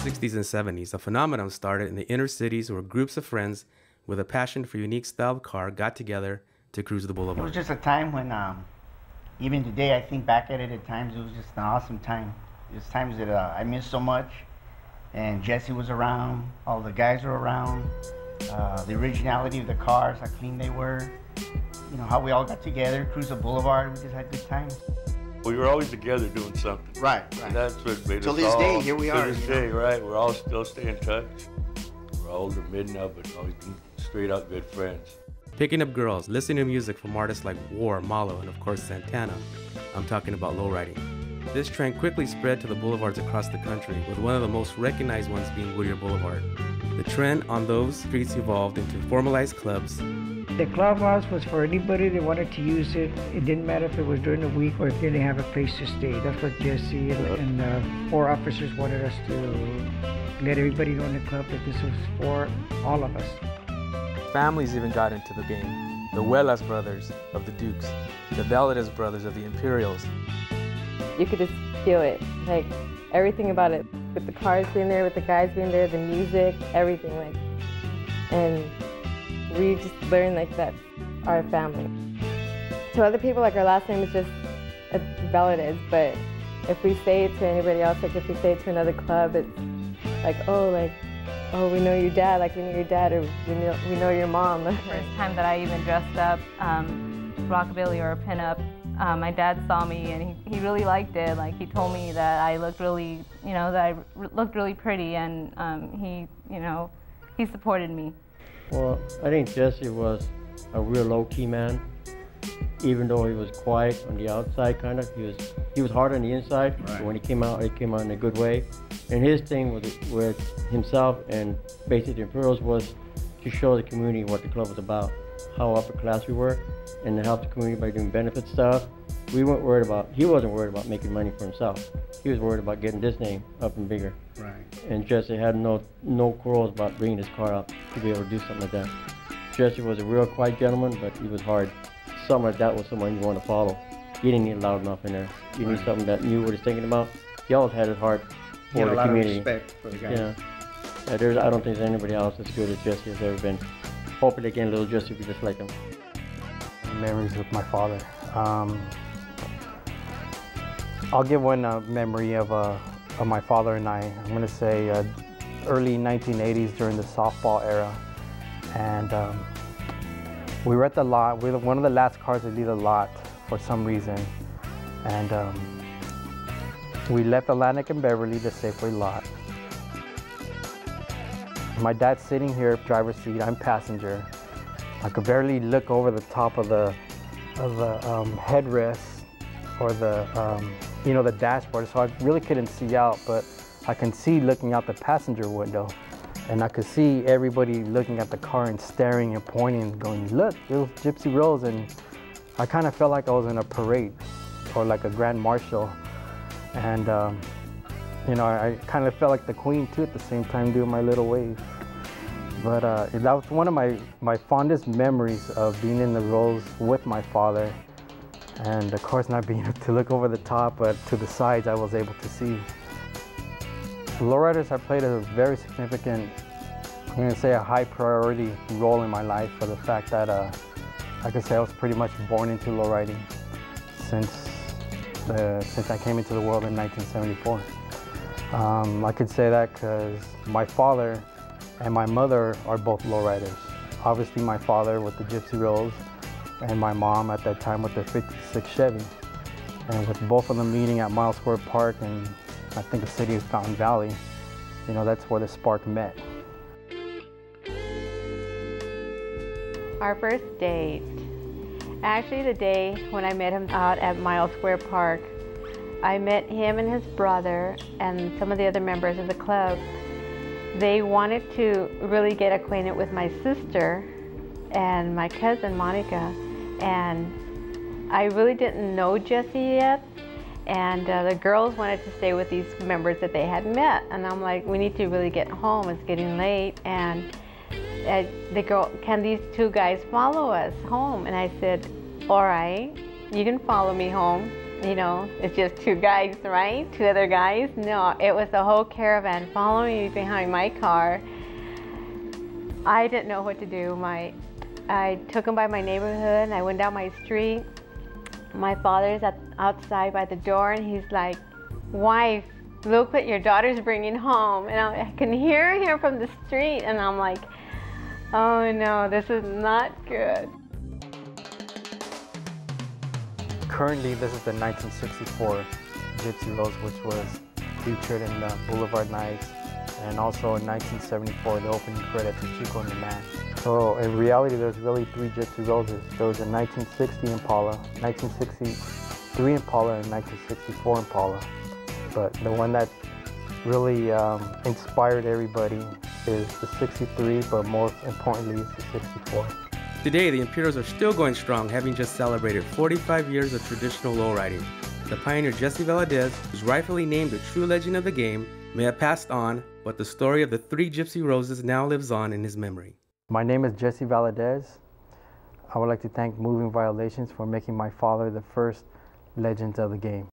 60s and 70s, a phenomenon started in the inner cities where groups of friends with a passion for unique styled car got together to cruise the boulevard. It was just a time when, even today, I think back at it at times, it was just an awesome time. There's times that I missed so much, and Jesse was around, all the guys were around, the originality of the cars, how clean they were, you know, how we all got together, cruise the boulevard, we just had good times. We were always together doing something. Right. And that's what made Till us this all, day, here we are. To this day, right? We're all still staying in touch. We're older mid now, but always been straight up good friends. Picking up girls, listening to music from artists like War, Malo, and of course Santana. I'm talking about lowriding. This trend quickly spread to the boulevards across the country, with one of the most recognized ones being Whittier Boulevard. The trend on those streets evolved into formalized clubs. The clubhouse was for anybody that wanted to use it. It didn't matter if it was during the week or if they didn't have a place to stay. That's what Jesse and 4 officers wanted us to let everybody know in the club that this was for all of us. Families even got into the game. The Huelas brothers of the Dukes, the Valadez brothers of the Imperials. You could just feel it, like everything about it. With the cars being there, with the guys being there, the music, everything, like, and we just learned like that's our family. To other people, like our last name is just Valadez, but if we say it to anybody else, like if we say it to another club, it's like, oh, we know your dad, like we know your dad, or we know your mom. First time that I even dressed up rockabilly or a pinup, my dad saw me and he really liked it. Like he told me that I looked really, that I looked really pretty, and he supported me. Well, I think Jesse was a real low-key man. Even though he was quiet on the outside, kind of, he was hard on the inside. Right. But when he came out in a good way. And his thing with himself and basically the Imperials was to show the community what the club was about, how upper class we were, and to help the community by doing benefit stuff. He wasn't worried about making money for himself. He was worried about getting this name up and bigger. Right. And Jesse had no quarrels about bringing his car up to be able to do something like that. Jesse was a real quiet gentleman, but he was hard. Something like that was someone you want to follow. You didn't need loud enough in there. You need something that knew what he's thinking about. He always had his heart for the community. Of respect for the guys. Yeah. I don't think there's anybody else as good as Jesse has ever been. Hopefully again, little Jesse will be just like him. Memories with my father. I'll give one memory of my father and I. I'm going to say early 1980s during the softball era, and we were at the lot. We were one of the last cars to leave the lot for some reason, and we left Atlantic and Beverly, the Safeway lot. My dad's sitting here, driver's seat. I'm passenger. I could barely look over the top of the headrest or the dashboard, so I really couldn't see out, but I can see looking out the passenger window, and I could see everybody looking at the car and staring and pointing and going, look, those Gypsy Rolls, and I kind of felt like I was in a parade or like a grand marshal, and I kind of felt like the queen too at the same time doing my little wave. But that was one of my fondest memories of being in the Rolls with my father. And of course not being able to look over the top, but to the sides I was able to see. Lowriders have played a very significant, I'm going to say a high priority role in my life, for the fact that I could say I was pretty much born into lowriding since I came into the world in 1974. I could say that because my father and my mother are both lowriders. Obviously my father with the Gypsy Rolls, and my mom at that time with the 56 Chevy. And with both of them meeting at Miles Square Park and I think the city of Fountain Valley, that's where the spark met. Our first date. Actually, the day when I met him out at Miles Square Park, I met him and his brother and some of the other members of the club. They wanted to really get acquainted with my sister and my cousin Monica, and I really didn't know Jesse yet, and the girls wanted to stay with these members that they had met, and I'm like, we need to really get home, it's getting late, and they go, can these 2 guys follow us home? And I said, all right, you can follow me home. you know, it's just two guys, right? Two other guys. No, it was the whole caravan following me behind my car. I didn't know what to do. I took them by my neighborhood and I went down my street. My father's outside by the door and he's like, "Wife, look what your daughter's bringing home." And I can hear him from the street and I'm like, oh no, this is not good. Currently, this is the 1964 Gypsy Rose, which was featured in the Boulevard Nights, and also in 1974, the opening credits of Chico and the Man. So in reality, there's really three Gypsy Roses. There was a 1960 Impala, 1963 Impala, and 1964 Impala. But the one that really inspired everybody is the 63, but most importantly, is the 64. Today, the Imperials are still going strong, having just celebrated 45 years of traditional lowriding. The pioneer Jesse Valadez, who's rightfully named a true legend of the game, may have passed on, but the story of the three Gypsy Roses now lives on in his memory. My name is Jesse Valadez. I would like to thank Movin Violations for making my father the first legend of the game.